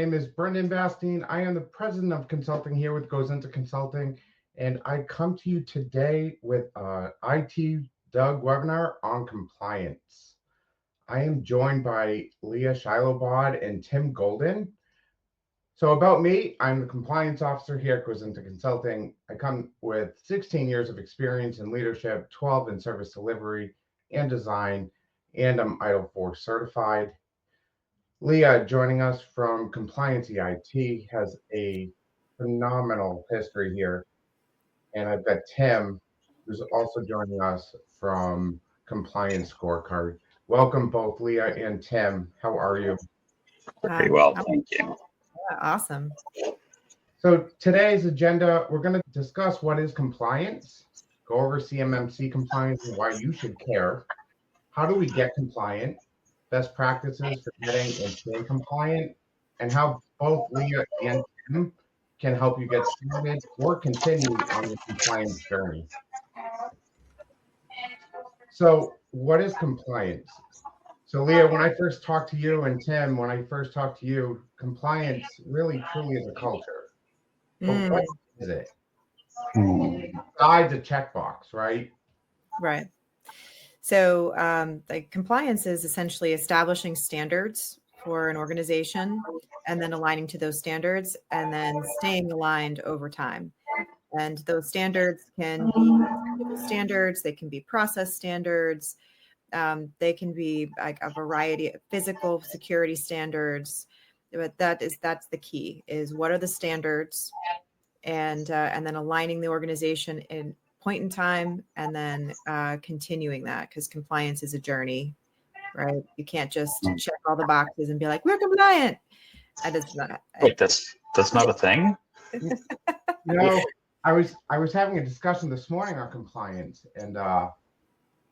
name is Brendan Bastine. I am the president of consulting here with Gozynta Consulting, and I come to you today with an IT Doug webinar on compliance. I am joined by Leia Shilobod and Tim Golden. So about me, I'm the compliance officer here at Gozynta Consulting. I come with 16 years of experience in leadership, 12 in service delivery and design, and I'm ITIL4 certified. Leia, joining us from CompliancyIT, has a phenomenal history here. And I've got Tim, who's also joining us from Compliance Scorecard. Welcome both Leia and Tim. How are you? Very well, thank you. Yeah, awesome. So today's agenda, we're going to discuss what is compliance, go over CMMC compliance and why you should care. How do we get compliant? Best practices for getting and staying compliant, and how both Leia and Tim can help you get started or continue on your compliance journey. So what is compliance? So Leia, when I first talked to you, and Tim, when I first talked to you, compliance really truly is a culture. But what is it? Besides a checkbox, right? Right. So like compliance is essentially establishing standards for an organization and then aligning to those standards and then staying aligned over time. And those standards can be technical standards, they can be process standards, they can be like a variety of physical security standards. But that's the key, is what are the standards, and then aligning the organization in point in time, and then continuing that, because compliance is a journey, right? You can't just check all the boxes and be like, we're compliant. That is not. Wait, that's not a thing? I was having a discussion this morning on compliance, and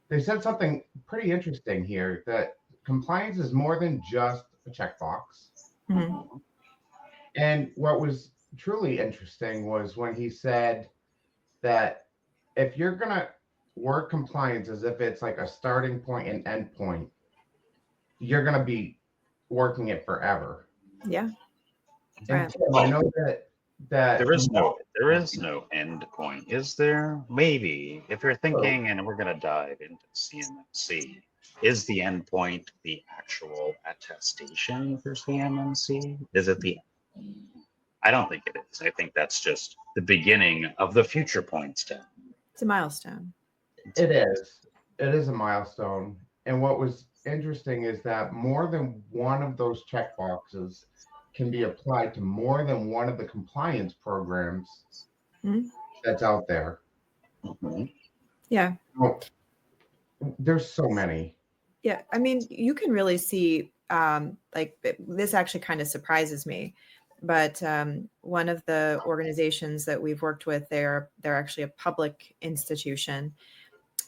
they said something pretty interesting here, that compliance is more than just a checkbox. Mm-hmm. And what was truly interesting was when he said that if you're going to work compliance as if it's like a starting point and end point, you're going to be working it forever. Yeah. And Tim, I know that there is no end point, is there? Maybe if you're thinking, and we're going to dive into CMMC, is the end point the actual attestation for CMMC? Is it the? I don't think it is. I think that's just the beginning of the future points. It's a milestone. It is. It is a milestone. And what was interesting is that more than one of those checkboxes can be applied to more than one of the compliance programs that's out there. Mm-hmm. Yeah. Well, there's so many. Yeah. I mean, you can really see, like, this actually kind of surprises me. But one of the organizations that we've worked with, they're actually a public institution,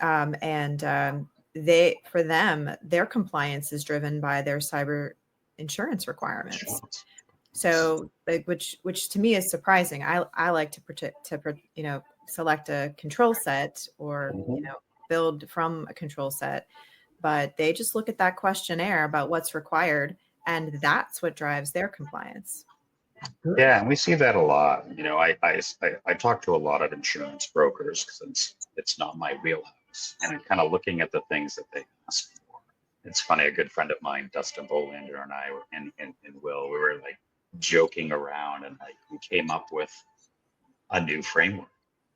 and for them, their compliance is driven by their cyber insurance requirements. So, which to me is surprising. I like to select a control set, or build from a control set, but they just look at that questionnaire about what's required, and that's what drives their compliance. Yeah, and we see that a lot. I talk to a lot of insurance brokers because it's not my wheelhouse, and I'm kind of looking at the things that they ask for. It's funny, a good friend of mine, Dustin Bolander, and I, and Will, we were like joking around, and like we came up with a new framework,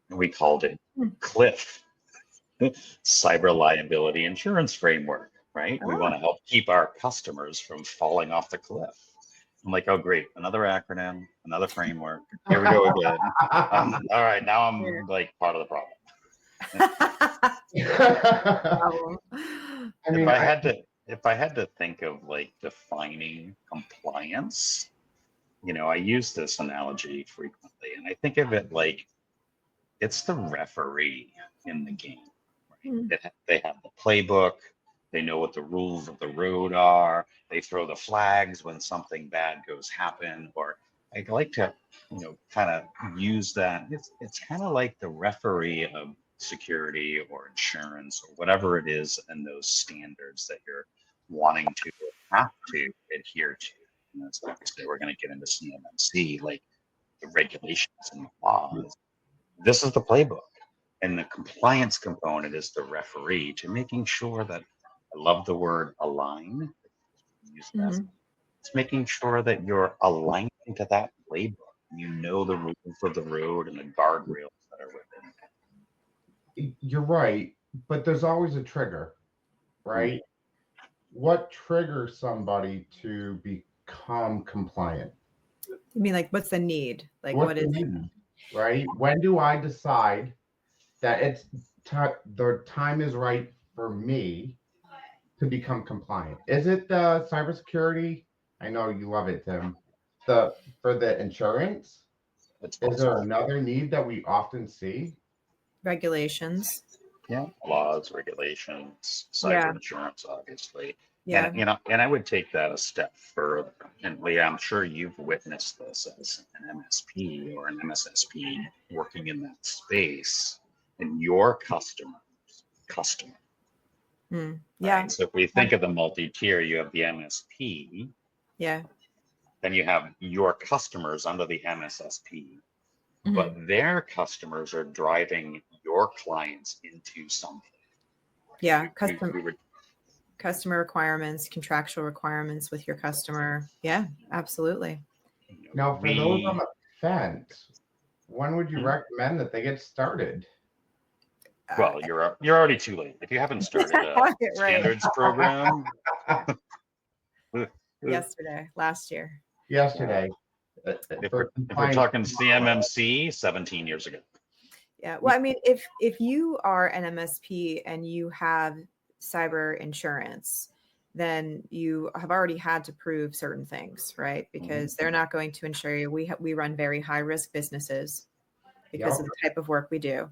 and we called it CLIF, Cyber Liability Insurance Framework. Right? We want to help keep our customers from falling off the cliff. I'm like, oh, great. Another acronym, another framework. Here we go again. All right. Now I'm like part of the problem. If I had to think of like defining compliance, I use this analogy frequently, and I think of it like it's the referee in the game. Right? They have the playbook. They know what the rules of the road are. They throw the flags when something bad goes happen. Or I like to, kind of use that. It's kind of like the referee of security or insurance or whatever it is, and those standards that you're wanting to have to adhere to. is obviously we're going to get into CMMC, like the regulations and the laws. This is the playbook. And the compliance component is the referee to making sure that, I love the word align. Use that. Mhm. It's making sure that you're aligning to that playbook. You know the rules of the road and the guardrails that are within it. You're right, but there's always a trigger, right? What triggers somebody to become compliant? You mean like what's the need? Like What's what the is need, right? When do I decide that the time is right for me to become compliant? Is it the cybersecurity? I know you love it, Tim. For the insurance? It's Is there possible. another need that we often see? regulations? Yeah, laws, regulations, Yeah. cyber insurance, obviously. Yeah. And I would take that a step further. And Leah, I'm sure you've witnessed this as an MSP or an MSSP working in that space, and your customer. Yeah. Right? So if we think of the multi-tier, you have the MSP, Yeah. then you have your customers under the MSSP, Mhm. but their customers are driving your clients into something. Yeah. We were Customer requirements, contractual requirements with your customer. Yeah, absolutely. Now, for those on the fence, when would you Hmm. recommend that they get started? Well, you're already too late. If you haven't started a Right. standards program, Last year. Yesterday, if for we're compliance. talking CMMC, 17 years ago. Yeah. Well, I mean, if you are an MSP and you have cyber insurance, then you have already had to prove certain things, right? Because they're not going to insure you. We run very high risk businesses because of the type of work we do.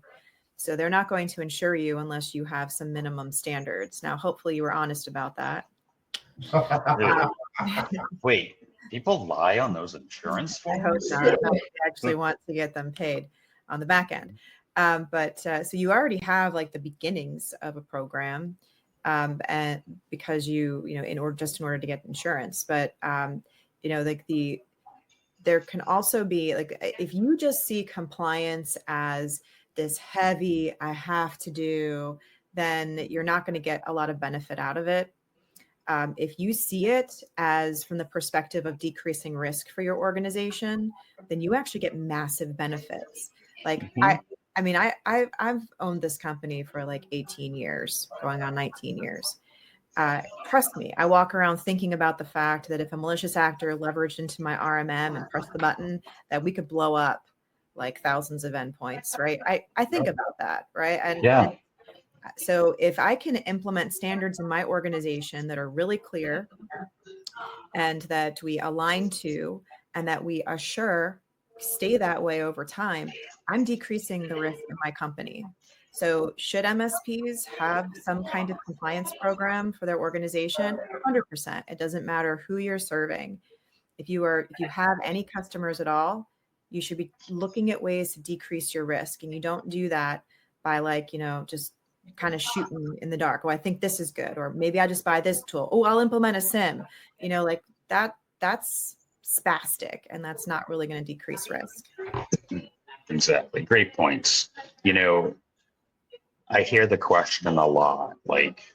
So they're not going to insure you unless you have some minimum standards. Now, hopefully you were honest about that. Wait, people lie on those insurance I hope forms? not. They actually want to get them paid on the back end. So you already have like the beginnings of a program, and because in order to get insurance, but there can also be like, if you just see compliance as this heavy, I have to do, then you're not going to get a lot of benefit out of it. If you see it as from the perspective of decreasing risk for your organization, then you actually get massive benefits. Like I've owned this company for like 18 years, going on 19 years. Trust me, I walk around thinking about the fact that if a malicious actor leveraged into my RMM and pressed the button, that we could blow up like thousands of endpoints, right? I think about that, right? And so if I can implement standards in my organization that are really clear and that we align to and that we assure stay that way over time, I'm decreasing the risk in my company. So should MSPs have some kind of compliance program for their organization? 100%. It doesn't matter who you're serving. If you have any customers at all, you should be looking at ways to decrease your risk. And you don't do that by just kind of shooting in the dark. Oh, I think this is good. Or maybe I just buy this tool. Oh, I'll implement a SIM. Like that's spastic, and that's not really going to decrease risk. Exactly. Great points. I hear the question a lot, like,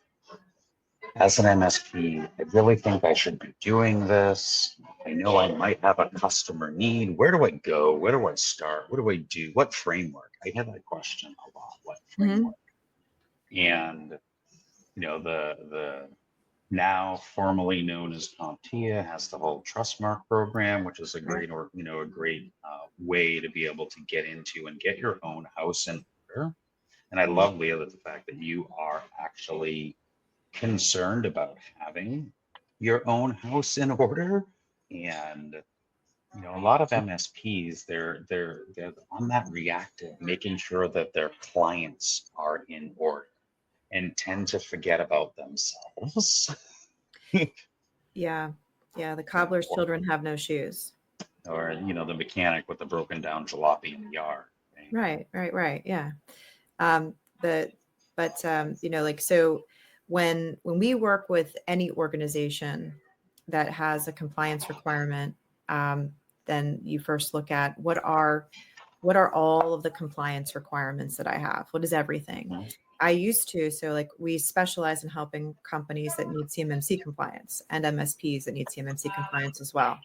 as an MSP, I really think I should be doing this. I know I might have a customer need. Where do I go? Where do I start? What do I do? What framework? I hear that question a lot. What framework? And the now formerly known as CompTIA has the whole Trustmark program, which is a great way to be able to get into and get your own house in order. And I love, Leah, the fact that you are actually concerned about having your own house in order. And a lot of MSPs, they're on that reactive, making sure that their clients are in order, and tend to forget about themselves. Yeah. The cobbler's children have no shoes. Or the mechanic with the broken down jalopy in the yard. Right. Yeah. So when we work with any organization, that has a compliance requirement, then you first look at what are all of the compliance requirements that I have? What is everything? Mhm. I used to, so like we specialize in helping companies that need CMMC compliance and MSPs that need CMMC compliance as well.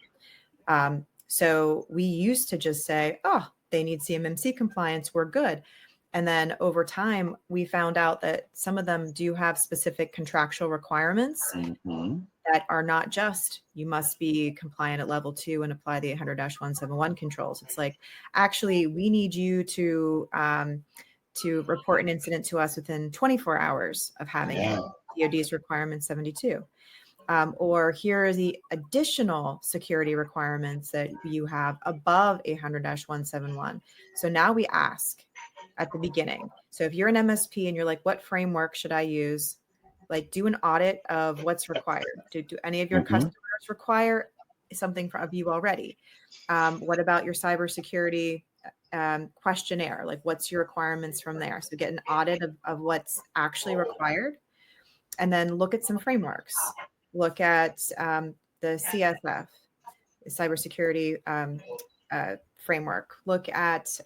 So we used to just say, oh, they need CMMC compliance, we're good. And then over time, we found out that some of them do have specific contractual requirements Mhm. that are not just, you must be compliant at level 2 and apply the 800-171 controls. It's like, actually, we need you to report an incident to us within 24 hours of having it. DoD's requirement 72. Or here are the additional security requirements that you have above 800-171. So now we ask at the beginning. So if you're an MSP and you're like, what framework should I use? Like, do an audit of what's required. Do any of your customers require something of you already? What about your cybersecurity questionnaire? Like, what's your requirements from there? So get an audit of what's actually required, and then look at some frameworks. Look at the CSF, the cybersecurity framework. Look at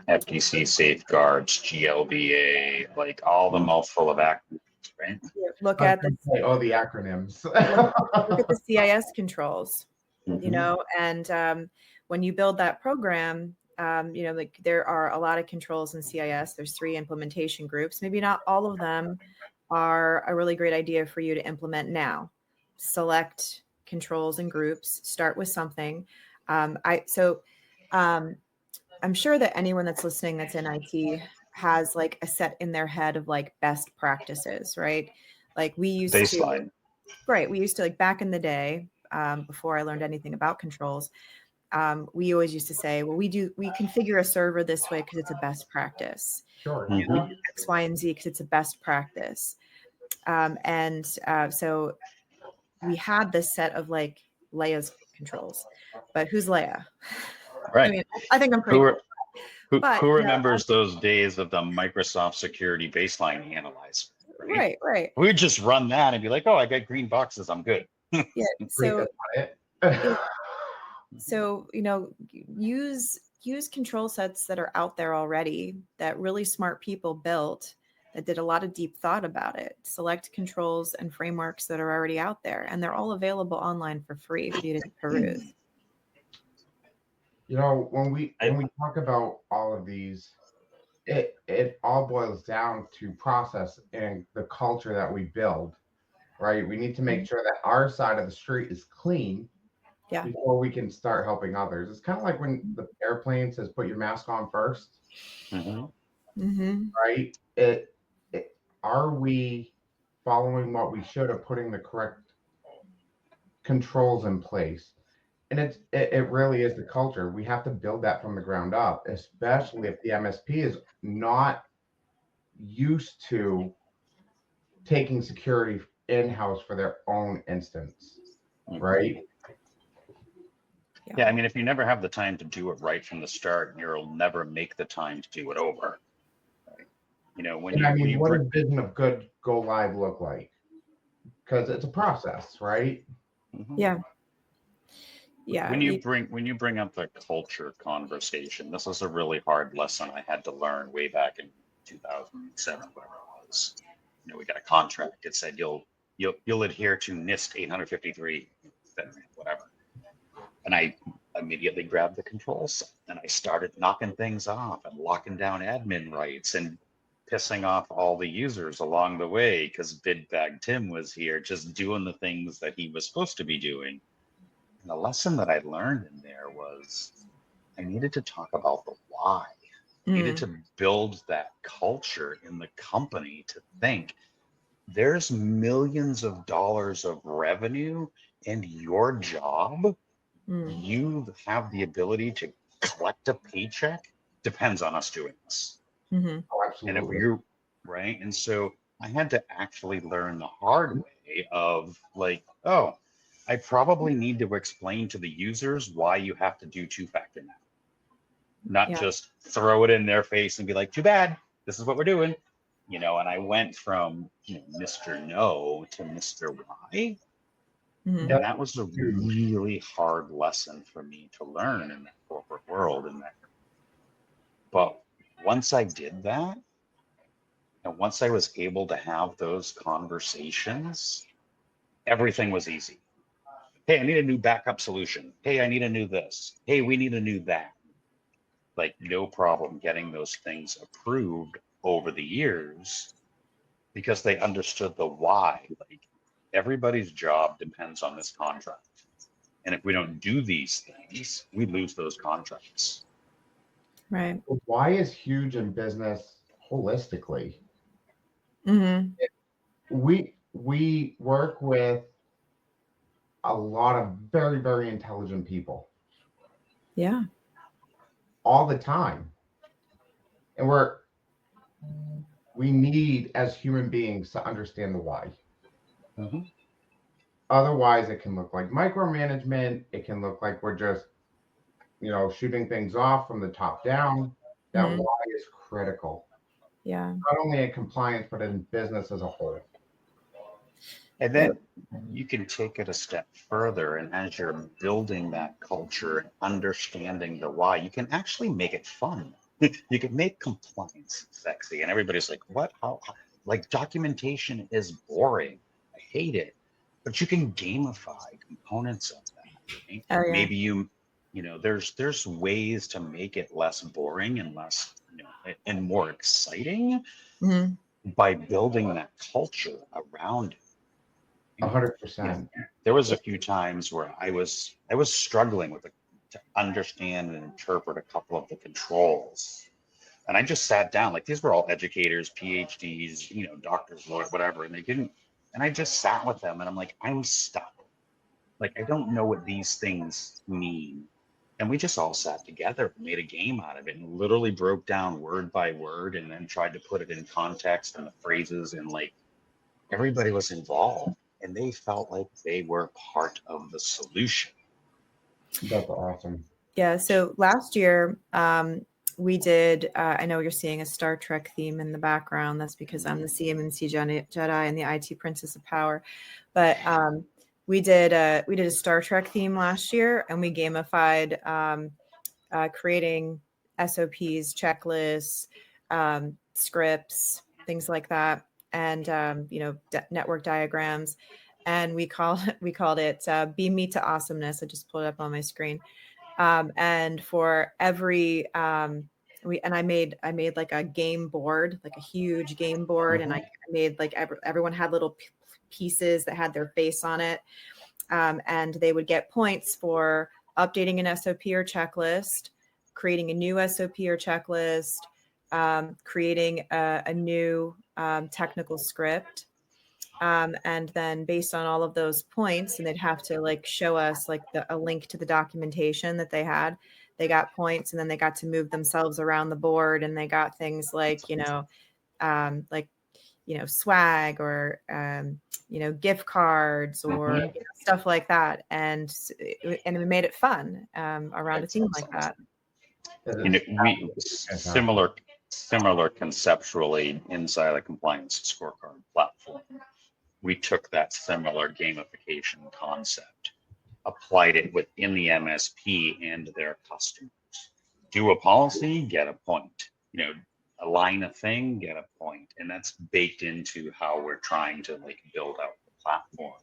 FTC safeguards, GLBA, like all the mouthful of acronyms, right? look at the acronyms. look at the CIS controls. You know, and when you build that program, you know, like there are a lot of controls in CIS. There's 3 implementation groups. Maybe not all of them are a really great idea for you to implement now. Select controls and groups, start with something. I'm sure that anyone that's listening that's in IT has like a set in their head of like best practices, right? Like we used Baseline. we used to like back in the day, before I learned anything about controls, we always used to say, well, we configure a server this way because it's a best practice. Sure. You know, X, Y, and Z because it's a best practice. So we had this set of like Leia's controls, but who's Leia? Right. I mean, I think I'm pretty cool. Who remembers those days of the Microsoft Security Baseline Analyzer? Right. We would just run that and be like, oh, I got green boxes, I'm good. Yeah. So, you know, use control sets that are out there already that really smart people built that did a lot of deep thought about it. Select controls and frameworks that are already out there, and they're all available online for free for you to peruse. You know, when we talk about all of these, it all boils down to process and the culture that we build, right? We need to make sure that our side of the street is clean before we can start helping others. It's kind of like when the airplane says, put your mask on first, right? Are we following what we should of putting the correct controls in place? And it really is the culture. We have to build that from the ground up, especially if the MSP is not used to taking security in-house for their own instance, right? Yeah, I mean, if you never have the time to do it right from the start, you'll never make the time to do it over. Right? You know, what does vision of good go live look like? Because it's a process, right? Yeah. When you bring up the culture conversation, this is a really hard lesson I had to learn way back in 2007, whatever it was. You know, we got a contract. It said you'll adhere to NIST 853, whatever. And I immediately grabbed the controls and I started knocking things off and locking down admin rights and pissing off all the users along the way because Bid Bag Tim was here just doing the things that he was supposed to be doing. And the lesson that I learned in there was I needed to talk about the why. I needed to build that culture in the company to think there's millions of dollars of revenue and your job, you have the ability to collect a paycheck, depends on us doing this. Oh, absolutely. And if you're right. And so I had to actually learn the hard way of like, oh, I probably need to explain to the users why you have to do 2-factor now. Not just throw it in their face and be like, too bad, this is what we're doing. You know, and I went from Mr. No to Mr. Why. Mhm. And that was a really hard lesson for me to learn in that corporate world. But once I did that, and once I was able to have those conversations, everything was easy. Hey, I need a new backup solution. Hey, I need a new this. Hey, we need a new that. Like, no problem getting those things approved over the years because they understood the why. Like, everybody's job depends on this contract. And if we don't do these things, we lose those contracts. Right. Why is huge in business holistically? Hmm. We work with a lot of very, very intelligent people Yeah. all the time. And we need, as human beings, to understand the why. Mm-hmm. Otherwise, it can look like micromanagement. It can look like we're just, shooting things off from the top down. That Mhm. why is critical, Yeah. not only in compliance, but in business as a whole. And then you can take it a step further. And as you're building that culture and understanding the why, you can actually make it fun. You can make compliance sexy. And everybody's like, what? How? Like, documentation is boring. I hate it. But you can gamify components of that. Right? Oh, yeah. Maybe there's ways to make it less boring and less, and more exciting Hmm. by building that culture around it. 100%. There was a few times where I was struggling to understand and interpret a couple of the controls, and I just sat down. Like, these were all educators, PhDs, doctors, lawyers, whatever, and they didn't. And I just sat with them, and I'm like, I'm stuck. Like, I don't know what these things mean. And we just all sat together, made a game out of it, and literally broke down word by word, and then tried to put it in context and the phrases, and like, everybody was involved and they felt like they were part of the solution. That's awesome. Yeah. So last year, we did, I know you're seeing a Star Trek theme in the background. That's because I'm the CMMC Jedi and the IT Princess of Power. But we did a Star Trek theme last year, and we gamified creating SOPs, checklists, scripts, things like that, and network diagrams. And we called it "Beam Me to Awesomeness." I just pulled it up on my screen. And for every I made like a game board, like a huge game board, and I made like everyone had little pieces that had their face on it, and they would get points for updating an SOP or checklist, creating a new SOP or checklist, creating a new technical script. And then based on all of those points, and they'd have to like show us like a link to the documentation that they had. They got points, and then they got to move themselves around the board, and they got things like swag or gift cards or stuff like that, and we made it fun around a theme like that. We similar conceptually inside the compliance scorecard platform. We took that similar gamification concept, applied it within the MSP and their customers. Do a policy, get a point. Align a thing, get a point. And that's baked into how we're trying to like build out the platform.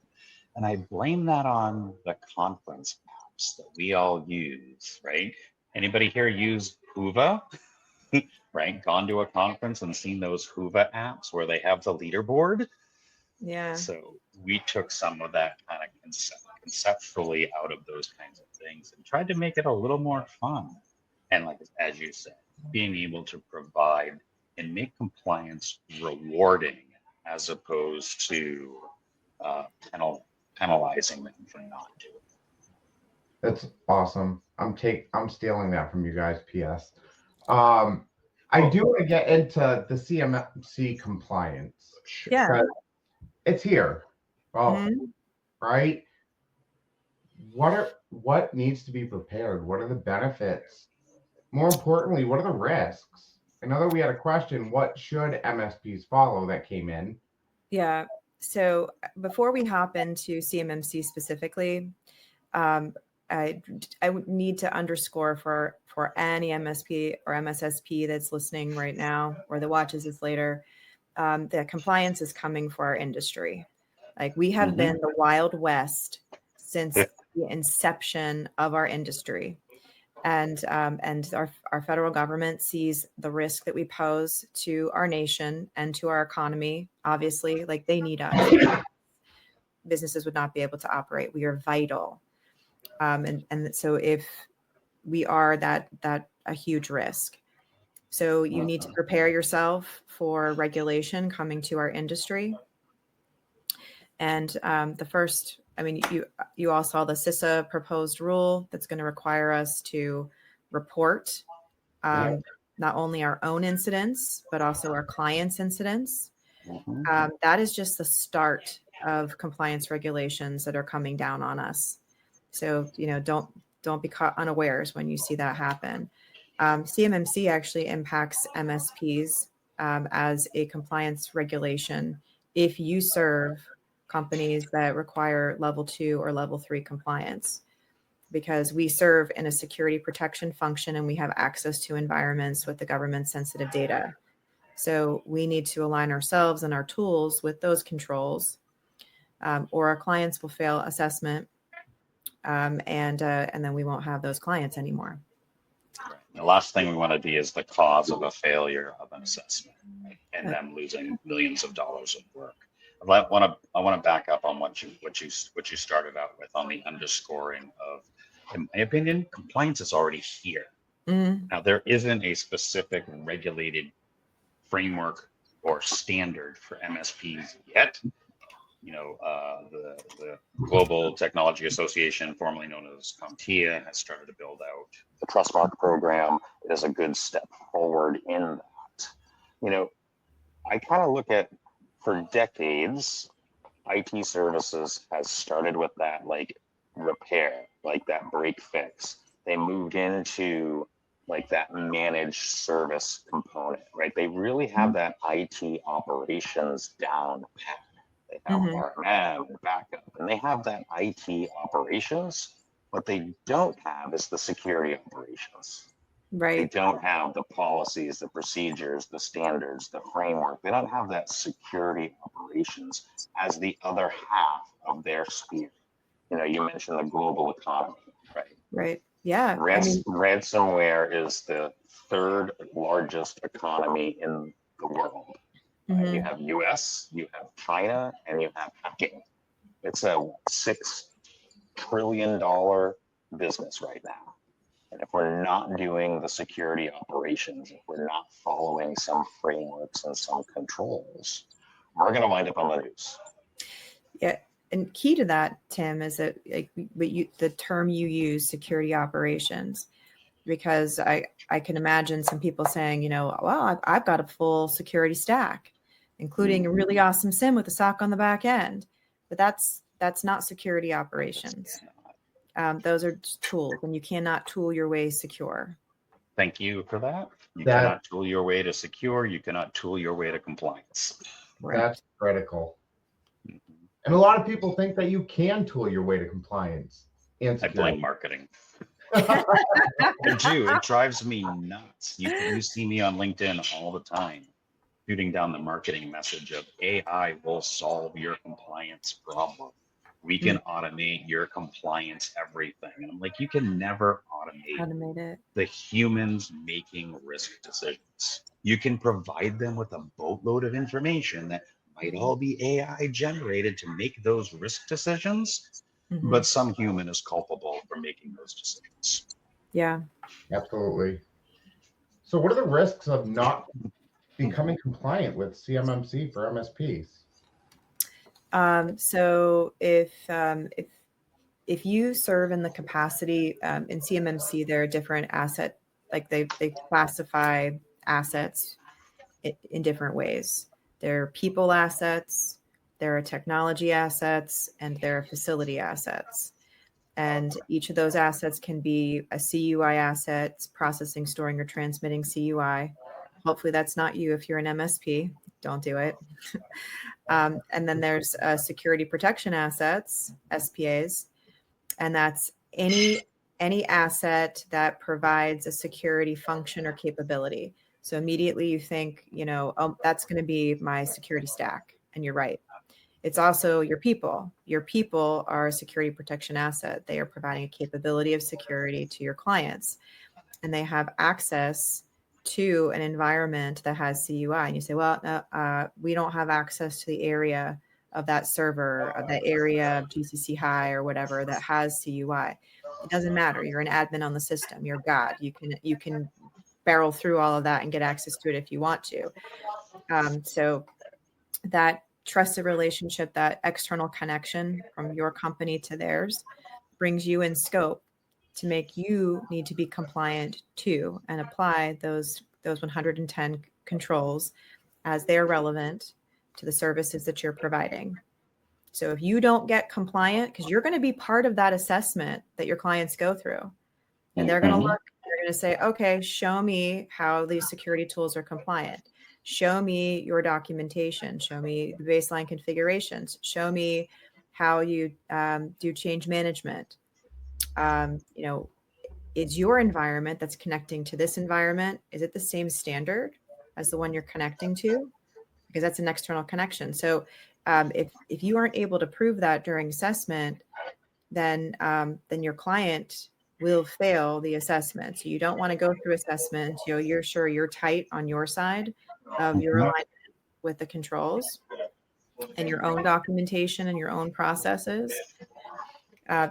And I blame that on the conference apps that we all use, right? Anybody here use Hoova? Right? Gone to a conference and seen those Hoova apps where they have the leaderboard? Yeah. So we took some of that kind of conceptually out of those kinds of things and tried to make it a little more fun. And like, as you said, being able to provide and make compliance rewarding as opposed to penalizing them for not doing it. That's awesome. I'm stealing that from you guys. PS. I do want to get into the CMMC compliance. Yeah. It's here. Right. What needs to be prepared? What are the benefits? More importantly, what are the risks? I know that we had a question. What should MSPs follow that came in? Yeah. So before we hop into CMMC specifically, I would need to underscore for any MSP or MSSP that's listening right now or that watches this later, that compliance is coming for our industry. Like we have been the Wild West since the inception of our industry. And our federal government sees the risk that we pose to our nation and to our economy. Obviously, like they need us. Businesses would not be able to operate. We are vital. And so if we are that a huge risk. So you need to prepare yourself for regulation coming to our industry. And the first, I mean, you all saw the CISA proposed rule that's going to require us to report not only our own incidents, but also our clients' incidents. That is just the start of compliance regulations that are coming down on us. So, don't be caught unawares when you see that happen. CMMC actually impacts MSPs as a compliance regulation if you serve companies that require level 2 or level 3 compliance, because we serve in a security protection function and we have access to environments with the government sensitive data. So we need to align ourselves and our tools with those controls, or our clients will fail assessment, and then we won't have those clients anymore. The last thing we want to be is the cause of a failure of an assessment, right? And them losing millions of dollars of work. I want to back up on what you started out with on the underscoring of, in my opinion, compliance is already here. Now there isn't a specific regulated framework or standard for MSPs yet. The Global Technology Association, formerly known as CompTIA, has started to build out the Trustmark program. It is a good step forward in that. I kind of look at, for decades, IT services has started with that like repair, like that break fix. They moved into like that managed service component, right? They really have that IT operations down pat. They have RMM and backup, and they have that IT operations. What they don't have is the security operations. Right. They don't have the policies, the procedures, the standards, the framework. They don't have that security operations as the other half of their sphere. You mentioned the global economy, right? Right. Yeah. Ransomware is the third largest economy in the world. You have US, you have China, and you have hacking. It's a $6 trillion business right now. And if we're not doing the security operations, if we're not following some frameworks and some controls, we're going to wind up on the news. Yeah. And key to that, Tim, is that the term you use, security operations, because I can imagine some people saying, well, I've got a full security stack, including a really awesome SIM with a SOC on the back end. But that's not security operations. Those are tools, and you cannot tool your way secure. Thank you for that. You cannot tool your way to secure. You cannot tool your way to compliance. Right. That's critical. And a lot of people think that you can tool your way to compliance and security. I blame marketing. I do. It drives me nuts. You see me on LinkedIn all the time, shooting down the marketing message of AI will solve your compliance problem. We can automate your compliance everything. And I'm like, you can never automate it. The humans making risk decisions. You can provide them with a boatload of information that might all be AI generated to make those risk decisions, but some human is culpable for making those decisions. Yeah, absolutely. So what are the risks of not becoming compliant with CMMC for MSPs? So if you serve in the capacity in CMMC, there are different asset, like they classify assets in different ways. There are people assets, there are technology assets, and there are facility assets. And each of those assets can be a CUI asset, processing, storing, or transmitting CUI. Hopefully that's not you if you're an MSP. don't do it. And then there's security protection assets, SPAs, and that's any asset that provides a security function or capability. So immediately you think, oh, that's going to be my security stack. And you're right. It's also your people. Your people are a security protection asset. They are providing a capability of security to your clients, and they have access to an environment that has CUI. And you say, well, no, we don't have access to the area of that server, of that area of GCC high or whatever that has CUI. It doesn't matter. You're an admin on the system. You're God. You can barrel through all of that and get access to it if you want to. So that trusted relationship, that external connection from your company to theirs, brings you in scope to make you need to be compliant to and apply those 110 controls as they're relevant to the services that you're providing. So if you don't get compliant, because you're going to be part of that assessment that your clients go through, and they're going to look, they're going to say, okay, show me how these security tools are compliant. Show me your documentation. Show me the baseline configurations. Show me how you do change management. Is your environment that's connecting to this environment, is it the same standard as the one you're connecting to? Because that's an external connection. So if you aren't able to prove that during assessment, then your client will fail the assessment. So you don't want to go through assessment. You're sure you're tight on your side of your alignment with the controls and your own documentation and your own processes,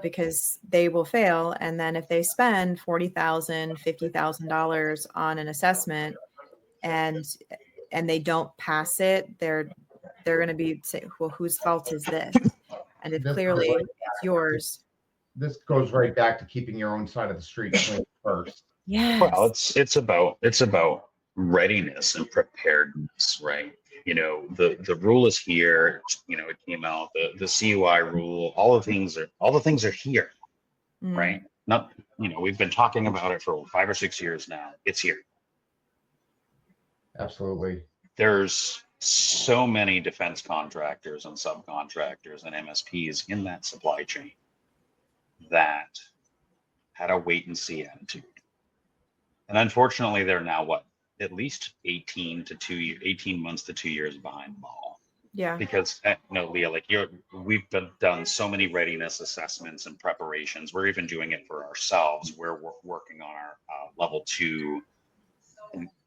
because they will fail. And then if they spend $40,000, $50,000 on an assessment and they don't pass it, they're going to be saying, well, whose fault is this? And if clearly it's yours. This goes right back to keeping your own side of the street clean first. Yes. Well, it's about readiness and preparedness, right? The rule is here. It came out, the CUI rule. All the things are here, right? Not, we've been talking about it for 5 or 6 years now. It's here. Absolutely. There's so many defense contractors and subcontractors and MSPs in that supply chain that had a wait and see attitude. And unfortunately, they're now at least 18 months to 2 years behind the ball. Yeah. Because Leah, we've done so many readiness assessments and preparations. We're even doing it for ourselves. We're working on our level 2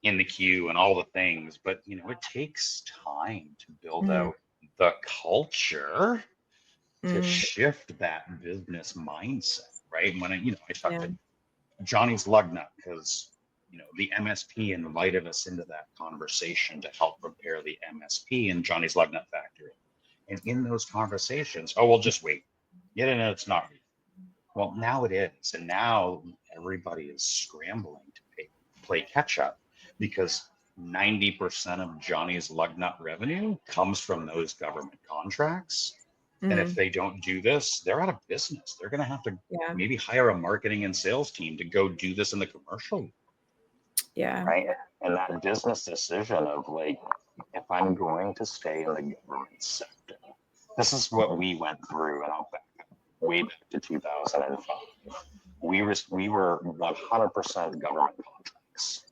in the queue and all the things, but it takes time to build out the culture to shift that business mindset, right? When I talked to Johnny's lug nut, because the MSP invited us into that conversation to help prepare the MSP in Johnny's lug nut factory. And in those conversations, oh, well, just wait. No, it's not. Well, now it is. And now everybody is scrambling to play catch up, because 90% of Johnny's lug nut revenue comes from those government contracts. And if they don't do this, they're out of business. They're going to have to maybe hire a marketing and sales team to go do this in the commercial. Yeah. Right. And that business decision of if I'm going to stay in the government sector, this is what we went through. And I'll back up way back to 2005. We were 100% government contracts.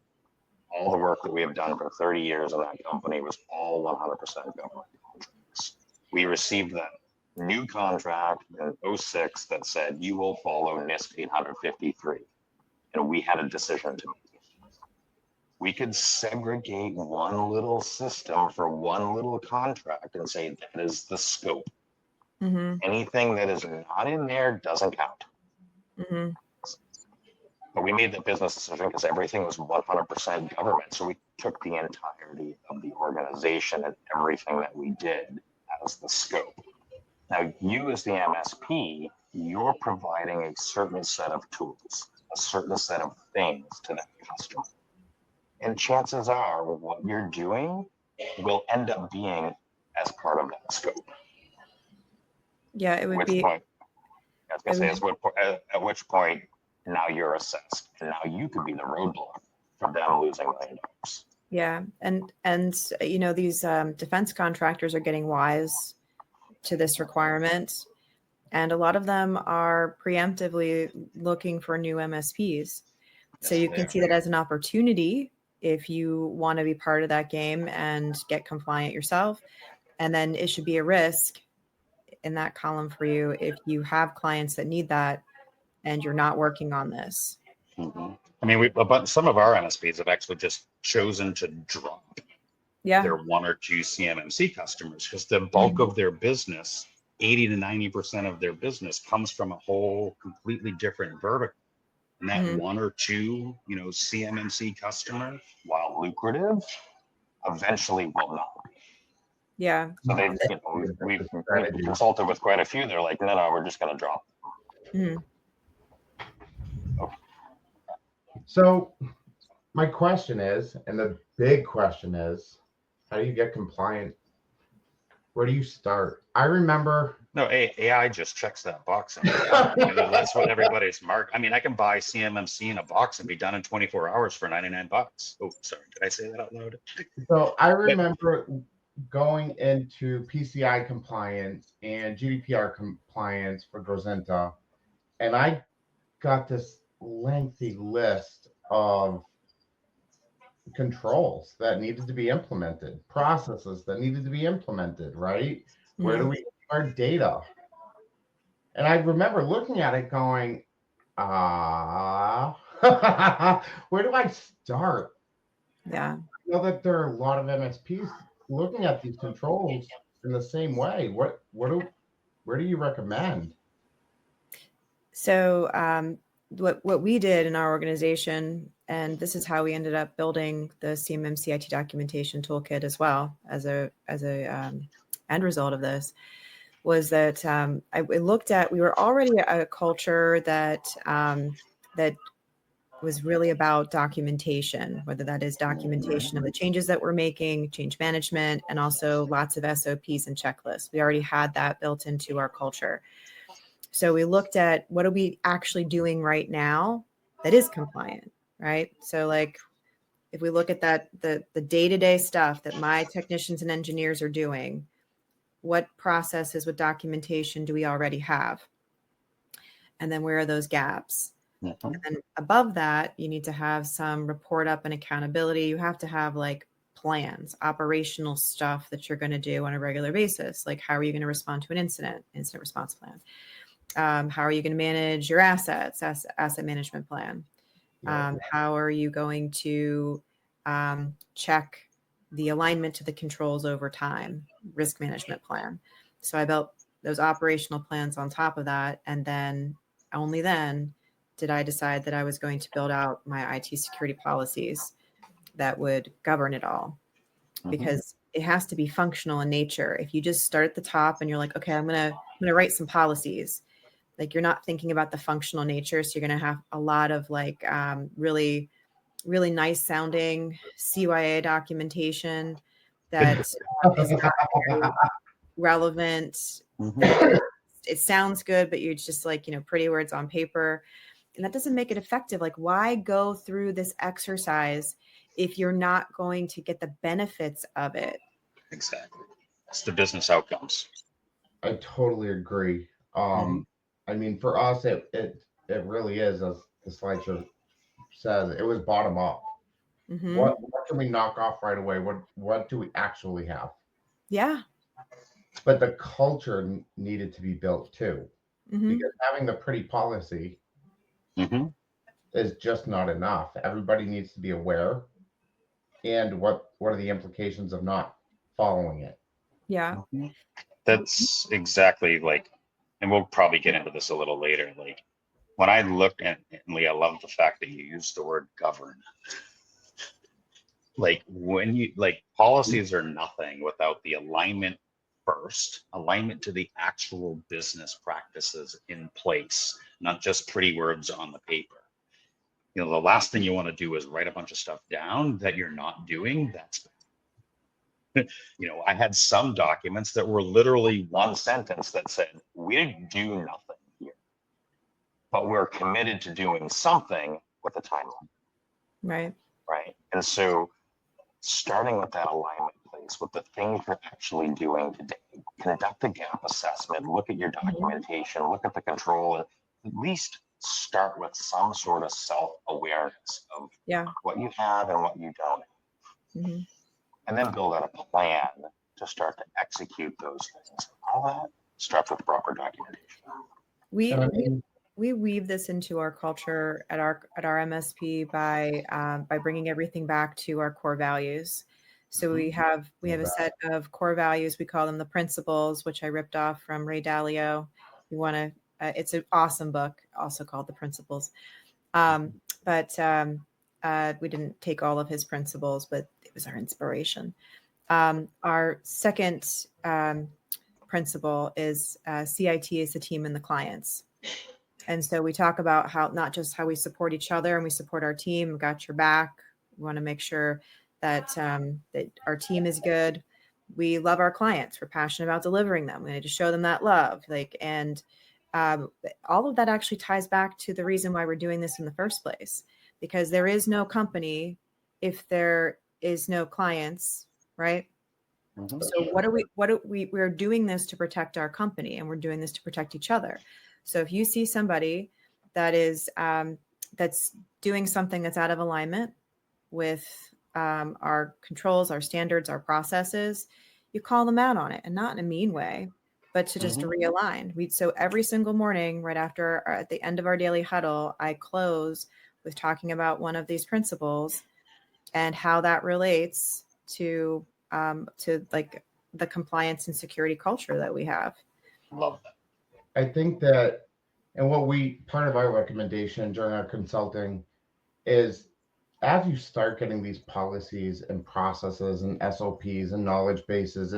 All the work that we have done for 30 years in that company was all 100% government contracts. We received that new contract in 06 that said you will follow NIST 853, and we had a decision to make. We could segregate one little system for one little contract and say that is the scope. Anything that is not in there doesn't count. But we made the business decision because everything was 100% government. So we took the entirety of the organization and everything that we did as the scope. Now, you as the MSP, you're providing a certain set of tools, a certain set of things to that customer. And chances are what you're doing will end up being as part of that scope. Yeah, it would be. At which point, now you're assessed, and now you could be the roadblock for them losing $1 million. Yeah. And these defense contractors are getting wise to this requirement. And a lot of them are preemptively looking for new MSPs. So you can see that as an opportunity if you want to be part of that game and get compliant yourself. And then it should be a risk in that column for you if you have clients that need that and you're not working on this. I mean, but some of our MSPs have actually just chosen to drop their 1 or 2 CMMC customers because the bulk of their business, 80 to 90% of their business, comes from a whole completely different vertical. And that 1 or 2, CMMC customer, while lucrative, eventually will not. Yeah. So we've consulted with quite a few. They're like, no, we're just going to drop. So my question is, and the big question is, how do you get compliant? Where do you start? I remember. No, AI just checks that box. That's what everybody's marked. I mean, I can buy CMMC in a box and be done in 24 hours for $99. Oh, sorry. Did I say that out loud? So I remember going into PCI compliance and GDPR compliance for Gozynta, and I got this lengthy list of controls that needed to be implemented, processes that needed to be implemented, right? Where do we get our data? And I remember looking at it going, where do I start? Yeah. I know that there are a lot of MSPs looking at these controls in the same way. Where do you recommend? So what we did in our organization, and this is how we ended up building the CMMCIT documentation toolkit as well as a end result of this, was that I looked at, we were already a culture that was really about documentation, whether that is documentation of the changes that we're making, change management, and also lots of SOPs and checklists. We already had that built into our culture. So we looked at what are we actually doing right now that is compliant, right? So like if we look at that, the day-to-day stuff that my technicians and engineers are doing, what processes with documentation do we already have? And then where are those gaps? And then above that, you need to have some report up and accountability. You have to have like plans, operational stuff that you're going to do on a regular basis. Like how are you going to respond to an incident response plan? How are you going to manage your assets, asset management plan? How are you going to check the alignment to the controls over time, risk management plan? So I built those operational plans on top of that. And then only then did I decide that I was going to build out my IT security policies that would govern it all, because it has to be functional in nature. If you just start at the top and you're like, okay, I'm going to write some policies, like you're not thinking about the functional nature. So you're going to have a lot of like really, really nice sounding CYA documentation that is not very relevant. It sounds good, but you're just like, pretty words on paper. And that doesn't make it effective. Like, why go through this exercise if you're not going to get the benefits of it? Exactly. It's the business outcomes. I totally agree. I mean, for us, it really is, as the slideshow says, it was bottom up. What can we knock off right away? What do we actually have? Yeah. But the culture needed to be built too, because having the pretty policy is just not enough. Everybody needs to be aware, and what are the implications of not following it? Yeah. That's exactly like, and we'll probably get into this a little later. Like when I looked at, and Leah, I love the fact that you used the word govern. Like when you, like policies are nothing without the alignment first, alignment to the actual business practices in place, not just pretty words on the paper. The last thing you want to do is write a bunch of stuff down that you're not doing. That's I had some documents that were literally one sentence that said, we didn't do nothing here, but we're committed to doing something with a timeline. Right. Right. And so starting with that alignment place, with the things you're actually doing today. Conduct a gap assessment, look at your documentation, look at the control, and at least start with some sort of self-awareness of what you have and what you don't. Mm-hmm. And then build out a plan to start to execute those things. All that starts with proper documentation. We weave this into our culture at our MSP by bringing everything back to our core values. So we have a set of core values. We call them the principles, which I ripped off from Ray Dalio. You want to? It's an awesome book, also called The Principles. But we didn't take all of his principles, but it was our inspiration. Our second principle is CIT is the team and the clients. And so we talk about how not just how we support each other and we support our team. We got your back. We want to make sure that that our team is good. We love our clients. We're passionate about delivering them. We need to show them that love. And all of that actually ties back to the reason why we're doing this in the first place, because there is no company if there is no clients, right? Mm-hmm. So we're doing this to protect our company, and we're doing this to protect each other. So if you see somebody that is that's doing something that's out of alignment with our controls, our standards, our processes, you call them out on it, and not in a mean way, but to just realign. So every single morning, right after at the end of our daily huddle, I close with talking about one of these principles and how that relates to like the compliance and security culture that we have. Love that. I think that, and part of our recommendation during our consulting is, as you start getting these policies and processes and SOPs and knowledge bases,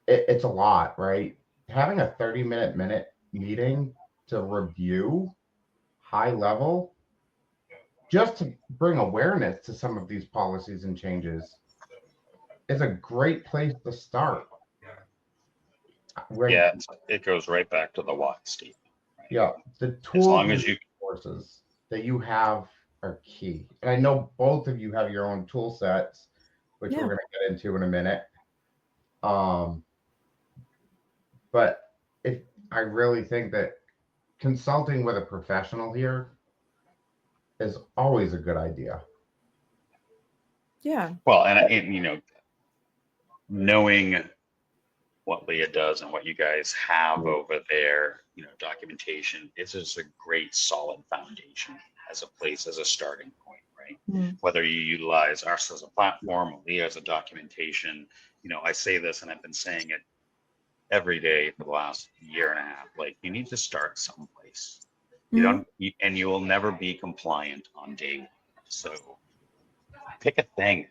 it's a lot, right? Having a 30-minute meeting to review high level, just to bring awareness to some of these policies and changes, is a great place to start. Yeah, it goes right back to the why, Steve. Right? Yeah, the tools as long as you resources that you have are key. And I know both of you have your own tool sets, which we're going to get into in a minute. But I really think that consulting with a professional here is always a good idea. Yeah. Well, and knowing what Leia does and what you guys have over there, documentation is just a great solid foundation as a starting point, right? Mm-hmm. Whether you utilize us as a platform or Leia as a documentation, I say this and I've been saying it every day for the last year and a half, like you need to start someplace. You will never be compliant on day one. So pick a thing.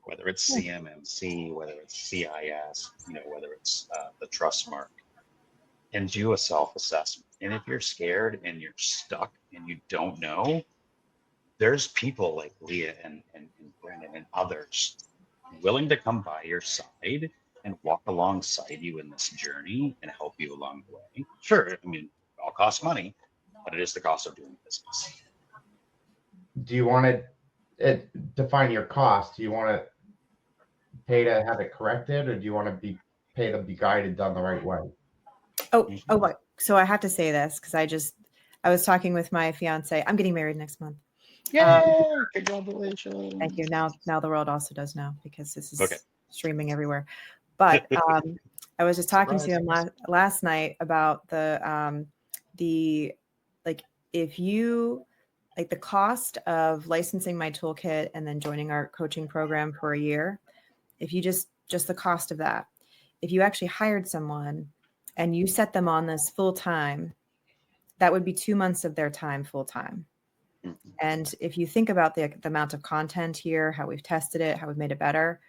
Whether it's CMMC, whether it's CIS, whether it's the trust mark, and do a self-assessment. And if you're scared and you're stuck and you don't know, there's people like Leia and Brendan and others willing to come by your side and walk alongside you in this journey and help you along the way. Sure, it all costs money, but it is the cost of doing business. Do you want to define your cost? Do you want to pay to have it corrected, or do you want to pay to be guided down the right way? So I have to say this because I was talking with my fiance. I'm getting married next month. Yay! Congratulations. Thank you. Now the world also does know, because this is streaming everywhere. But I was just talking to him last night about the if you like the cost of licensing my toolkit and then joining our coaching program for a year. If you just the cost of that, if you actually hired someone and you set them on this full time, that would be 2 months of their time full time. And if you think about the amount of content here, how we've tested it, how we've made it better,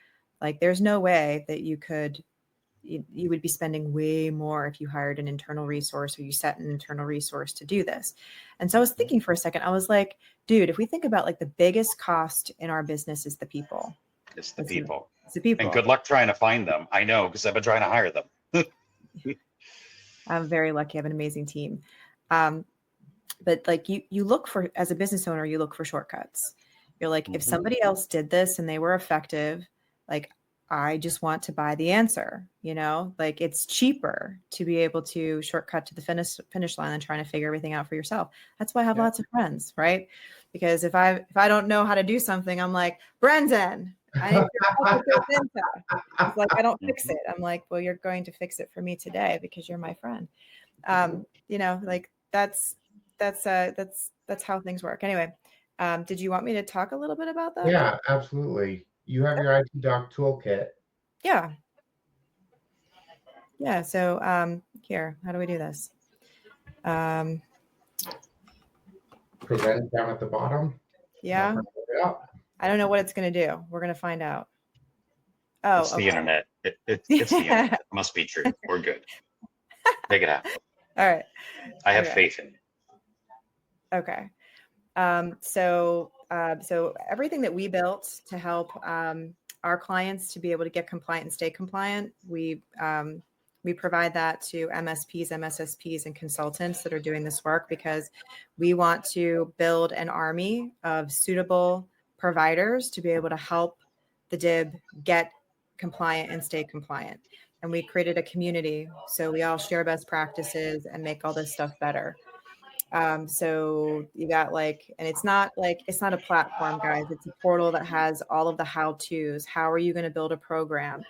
like there's no way that you would be spending way more if you hired an internal resource or you set an internal resource to do this. And so I was thinking for a second, I was like, dude, if we think about like the biggest cost in our business is the people. It's the people. It's the people. And good luck trying to find them. I know, because I've been trying to hire them. I'm very lucky. I have an amazing team. But like you look for, as a business owner, you look for shortcuts. You're like, if somebody else did this and they were effective, like, I just want to buy the answer, like it's cheaper to be able to shortcut to the finish line than trying to figure everything out for yourself. That's why I have lots of friends, right? Because if I don't know how to do something, I'm like, Brendan, I need your help with Gozynta. It's like, I don't fix it. I'm like, well, you're going to fix it for me today because you're my friend. Like that's how things work. Anyway, did you want me to talk a little bit about that? Yeah, absolutely. You have your IT Doc toolkit. Yeah. Yeah. So here, how do we do this? Present down at the bottom. Yeah. I don't know what it's going to do. We're going to find out. Oh, it's the internet. It's the internet. It must be true. We're good. Make it happen. All right. I have faith in you. Okay. So everything that we built to help our clients to be able to get compliant and stay compliant, we provide that to MSPs, MSSPs, and consultants that are doing this work, because we want to build an army of suitable providers to be able to help the DIB get compliant and stay compliant. And we created a community, so we all share best practices and make all this stuff better. So you got and it's not a platform, guys. It's a portal that has all of the how-tos. How are you going to build a program?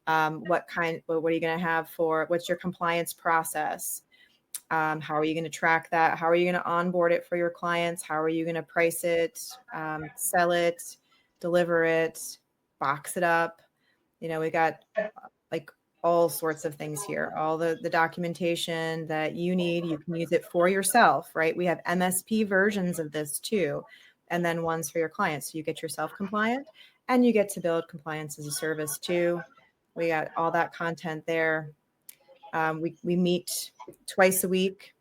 What are you going to have what's your compliance process? How are you going to track that? How are you going to onboard it for your clients? How are you going to price it, sell it, deliver it, box it up? We got all sorts of things here, all the documentation that you need. You can use it for yourself, right? We have MSP versions of this too, and then ones for your clients. So you get yourself compliant and you get to build compliance as a service too. We got all that content there. We meet twice a week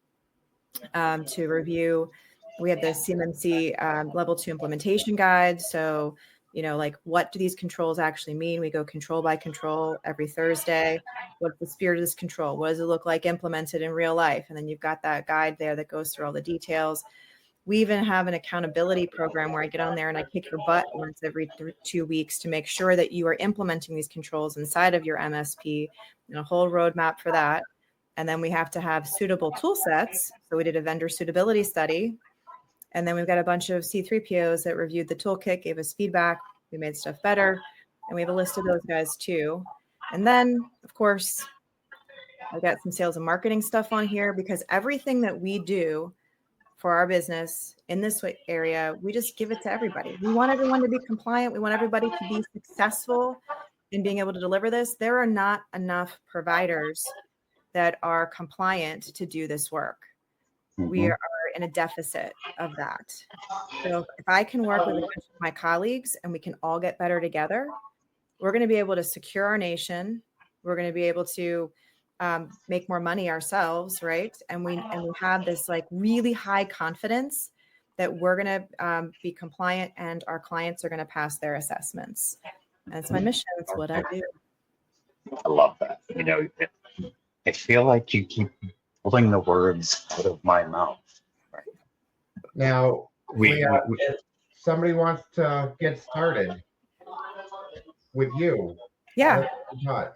to review. We have the CMMC level 2 implementation guide. So what do these controls actually mean? We go control by control every Thursday. What's the spirit of this control? What does it look like implemented in real life? And then you've got that guide there that goes through all the details. We even have an accountability program where I get on there and I kick your butt once every 2 weeks to make sure that you are implementing these controls inside of your MSP, and a whole roadmap for that. And then we have to have suitable tool sets. So we did a vendor suitability study. And then we've got a bunch of C3POs that reviewed the toolkit, gave us feedback. We made stuff better. And we have a list of those guys too. And then, of course, I've got some sales and marketing stuff on here, because everything that we do for our business in this area, we just give it to everybody. We want everyone to be compliant. We want everybody to be successful in being able to deliver this. There are not enough providers that are compliant to do this work. We are in a deficit of that. So if I can work with my colleagues and we can all get better together, we're going to be able to secure our nation. We're going to be able to make more money ourselves, right? And we have this really high confidence that we're going to be compliant and our clients are going to pass their assessments. That's my mission. That's what I do. I love that. I feel like you keep pulling the words out of my mouth. Right? Now, if somebody wants to get started with you, yeah. touch.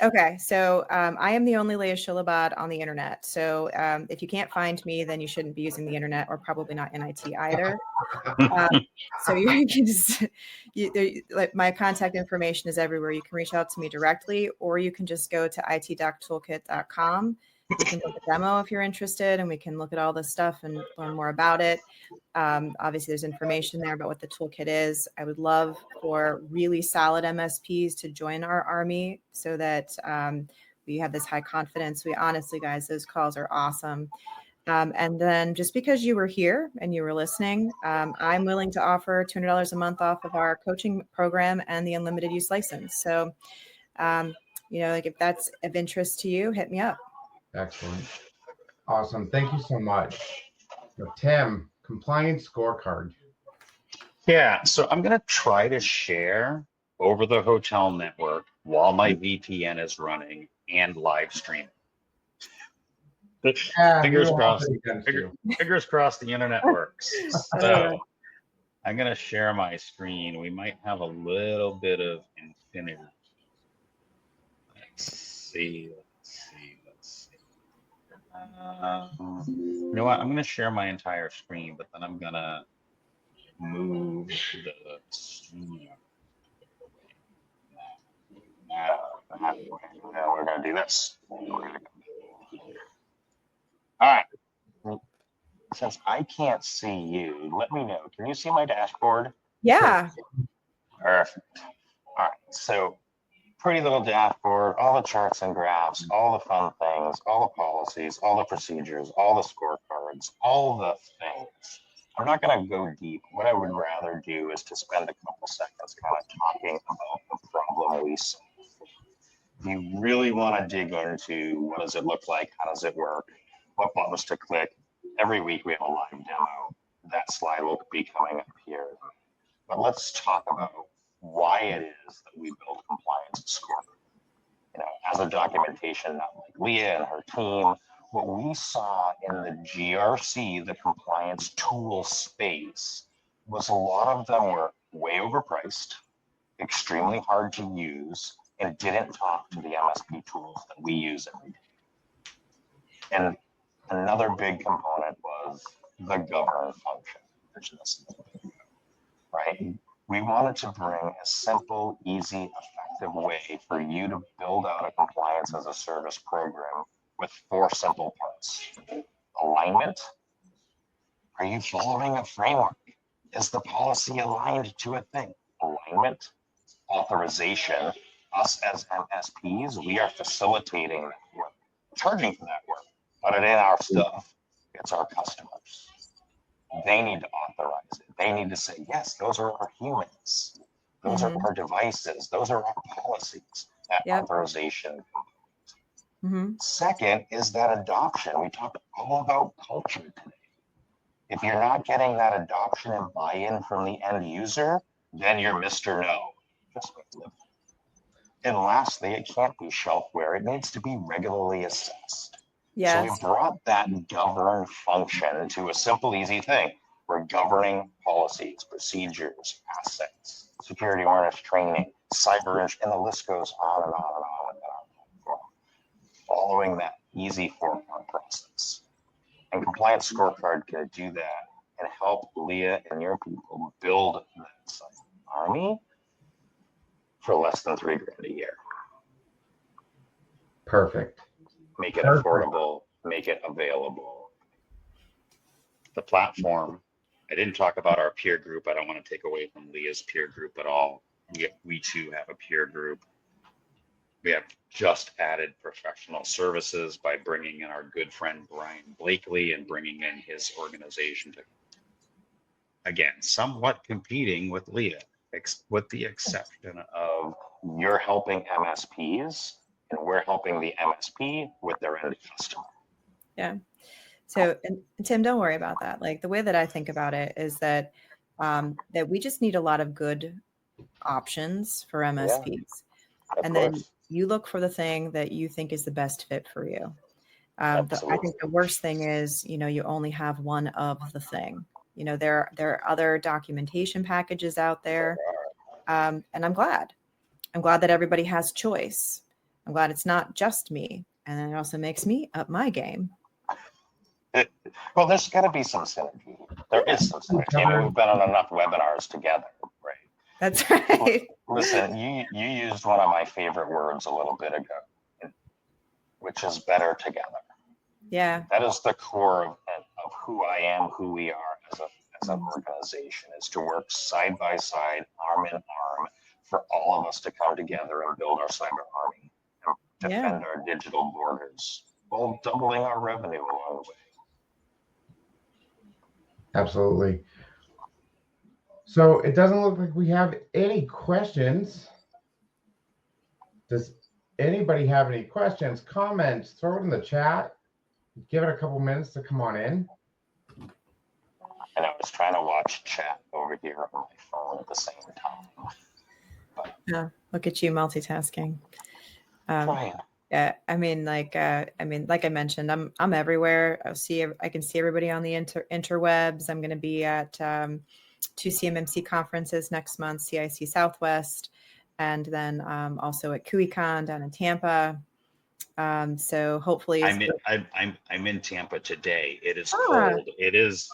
Okay, so I am the only Leia Shilobod on the internet. So if you can't find me, then you shouldn't be using the internet, or probably not in IT either. So you can just, my contact information is everywhere. You can reach out to me directly, or you can just go to itdoctoolkit.com. You can book a demo if you're interested, and we can look at all this stuff and learn more about it. Obviously, there's information there about what the toolkit is. I would love for really solid MSPs to join our army so that we have this high confidence. We honestly, guys, those calls are awesome. And then just because you were here and you were listening, I'm willing to offer $200 a month off of our coaching program and the unlimited use license. So, if that's of interest to you, hit me up. Excellent. Awesome. Thank you so much. Tim, compliance scorecard. Yeah, so I'm going to try to share over the hotel network while my VPN is running and live streaming. Fingers crossed. Fingers crossed the internet works. So I'm going to share my screen. We might have a little bit of infinity. Let's see. You know what? I'm going to share my entire screen, but then I'm going to move the stream. Now we're going to do this. All right. Since I can't see you, let me know. Can you see my dashboard? Yeah. Perfect. All right. So pretty little dashboard, all the charts and graphs, all the fun things, all the policies, all the procedures, all the scorecards, all the things. I'm not going to go deep. What I would rather do is to spend a couple seconds kind of talking about the problem we solve. If you really want to dig into what does it look like, how does it work, what buttons to click, every week we have a live demo. That slide will be coming up here. But let's talk about why it is that we build compliance scorecard. You know, as a documentation nut like Leia and her team, what we saw in the GRC, the compliance tool space, was a lot of them were way overpriced, extremely hard to use, and didn't talk to the MSP tools that we use every day. And another big component was the govern function, right? We wanted to bring a simple, easy, effective way for you to build out a compliance as a service program with 4 simple parts. Alignment. Are you following a framework? Is the policy aligned to a thing? Alignment. Authorization. Us as MSPs, we are facilitating that work, charging for that work, but it ain't our stuff. It's our customers. They need to authorize it. They need to say, yes, those are our humans. Those are our devices. Those are our policies. That authorization. Second is that adoption. We talked all about culture today. If you're not getting that adoption and buy-in from the end user, then you're Mr. No. And lastly, it can't be shelfware. It needs to be regularly assessed. So we brought that govern function to a simple, easy thing. We're governing policies, procedures, assets, security awareness training, cyber, and the list goes on and on and on within our platform. Following that easy 4-part process. And Compliance Scorecard can do that and help Leia and your people build that cyber army for less than $3,000 a year. Perfect. Make it affordable, make it available. The platform, I didn't talk about our peer group. I don't want to take away from Leia's peer group at all. We too have a peer group. We have just added professional services by bringing in our good friend Brian Blakely and bringing in his organization to, again, somewhat competing with Leia, with the exception of you're helping MSPs and we're helping the MSP with their end customer. Yeah. So, and Tim, don't worry about that. Like the way that I think about it is that that we just need a lot of good options for MSPs, and then you look for the thing that you think is the best fit for you. I think the worst thing is, you know, you only have one of the thing. You know, there are other documentation packages out there, and I'm glad that everybody has choice. I'm glad it's not just me, and then it also makes me up my game. Well, there's got to be some synergy. There is some synergy. I mean, we've been on enough webinars together, right? That's right. Listen, you used one of my favorite words a little bit ago, which is better together. Yeah. That is the core of who I am, who we are as an organization, is to work side by side, arm in arm, for all of us to come together and build our cyber army and defend our digital borders, while doubling our revenue along the way. Absolutely. So it doesn't look like we have any questions. Does anybody have any questions, comments? Throw it in the chat. Give it a couple minutes to come on in. And I was trying to watch chat over here on my phone at the same time. Yeah, look at you multitasking. Trying. Yeah, I mean, like I mentioned, I'm everywhere. I can see everybody on the interwebs. I'm going to be at 2 CMMC conferences next month, CIC Southwest, and then also at CUICon down in Tampa. So hopefully I'm in Tampa today. It is cold. It is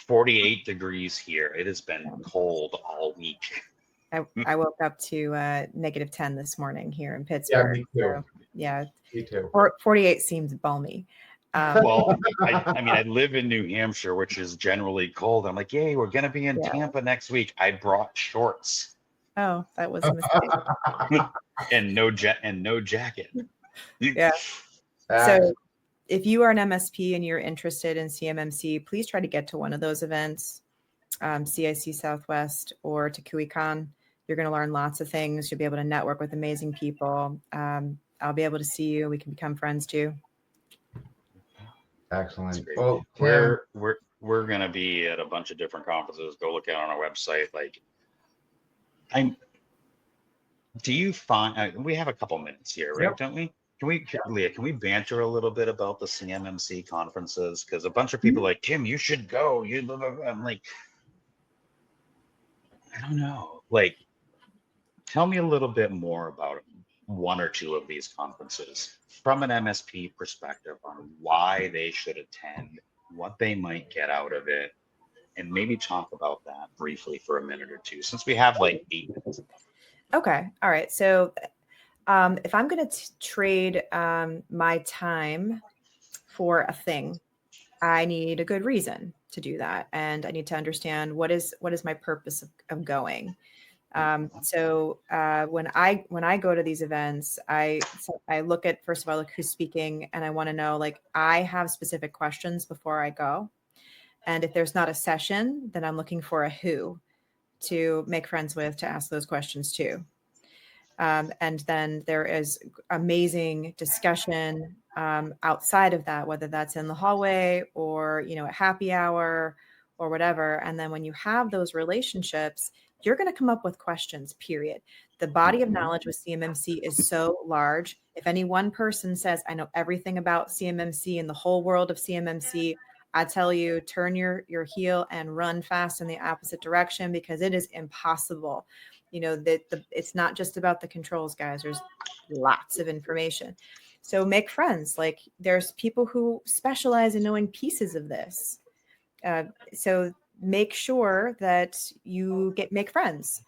48 degrees here. It has been cold all week. I woke up to -10 this morning here in Yeah, Pittsburgh. me too. So, yeah, Me too. 48 seems balmy. Well, I mean, I live in New Hampshire, which is generally cold. I'm like, yay, we're going to be in Tampa next week. I brought shorts. Oh, that was a mistake. and no jacket. Yeah. So if you are an MSP and you're interested in CMMC, please try to get to one of those events, CIC Southwest or to CUICon. You're going to learn lots of things. You'll be able to network with amazing people. I'll be able to see you. We can become friends too. Excellent. Well, we're going to be at a bunch of different conferences. Go look out on our website. Like, do you find we have a couple minutes here, right? Yep. Don't we? Leah, can we banter a little bit about the CMMC conferences? Because a bunch of people are like, Tim, you should go. I'm like, I don't know. Like, tell me a little bit more about one or two of these conferences from an MSP perspective on why they should attend, what they might get out of it, and maybe talk about that briefly for a minute or two, since we have like 8 minutes. Okay. All right. So if I'm going to trade my time for a thing, I need a good reason to do that. And I need to understand what is my purpose of going. So when I go to these events, I look at, first of all, like who's speaking, and I want to know, like, I have specific questions before I go. And if there's not a session, then I'm looking for a who to make friends with, to ask those questions too. And then there is amazing discussion outside of that, whether that's in the hallway or, at happy hour or whatever. And then when you have those relationships, you're going to come up with questions, period. The body of knowledge with CMMC is so large. If any one person says, I know everything about CMMC and the whole world of CMMC, I tell you, turn your heel and run fast in the opposite direction, because it is impossible. It's not just about the controls, guys. There's lots of information. So make friends. Like, there's people who specialize in knowing pieces of this. So make sure that you make friends.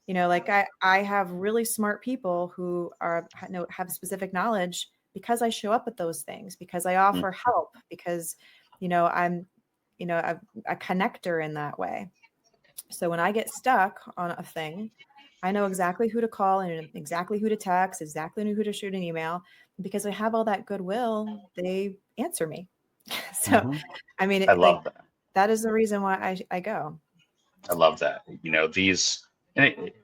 Like I have really smart people who have specific knowledge because I show up at those things, because I offer help, because, I'm, a connector in that way. So when I get stuck on a thing, I know exactly who to call and exactly who to text, exactly who to shoot an email. Because I have all that goodwill, they answer me. So, I mean, I love that. That is the reason why I go. I love that.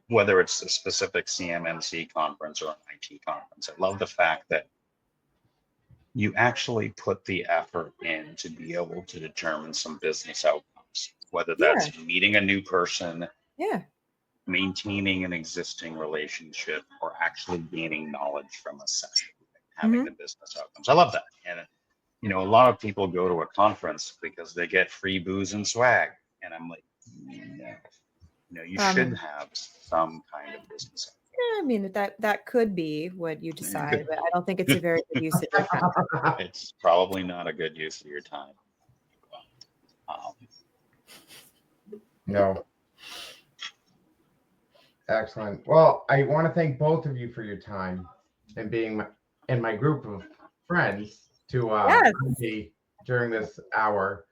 Whether it's a specific CMMC conference or an IT conference, I love the fact that you actually put the effort in to be able to determine some business outcomes, whether that's meeting a new person, maintaining an existing relationship, or actually gaining knowledge from a session, having the business outcomes. I love that. And a lot of people go to a conference because they get free booze and swag. And I'm like, you should have some kind of business. I mean, that could be what you decide, but I don't think it's a very good use of your time. It's probably not a good use of your time. No. Excellent. Well, I want to thank both of you for your time and being in my group of friends to be during this hour.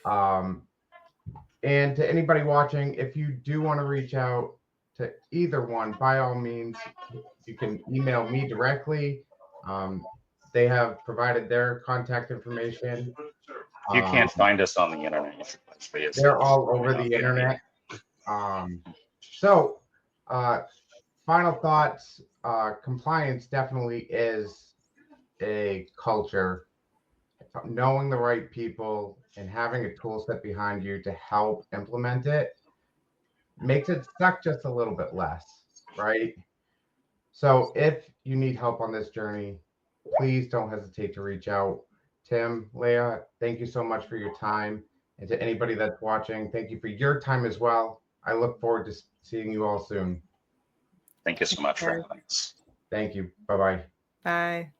And to anybody watching, if you do want to reach out to either one, by all means, you can email me directly. They have provided their contact information. You can't find us on the internet. They're all over the internet. So final thoughts. Compliance definitely is a culture. Knowing the right people and having a tool set behind you to help implement it makes it suck just a little bit less, right? So if you need help on this journey, please don't hesitate to reach out. Tim, Leia, thank you so much for your time And to anybody that's watching, thank you for your time as well. I look forward to seeing you all soon. Thank you so much for Sure. having us. Thank you. Bye-bye. Bye.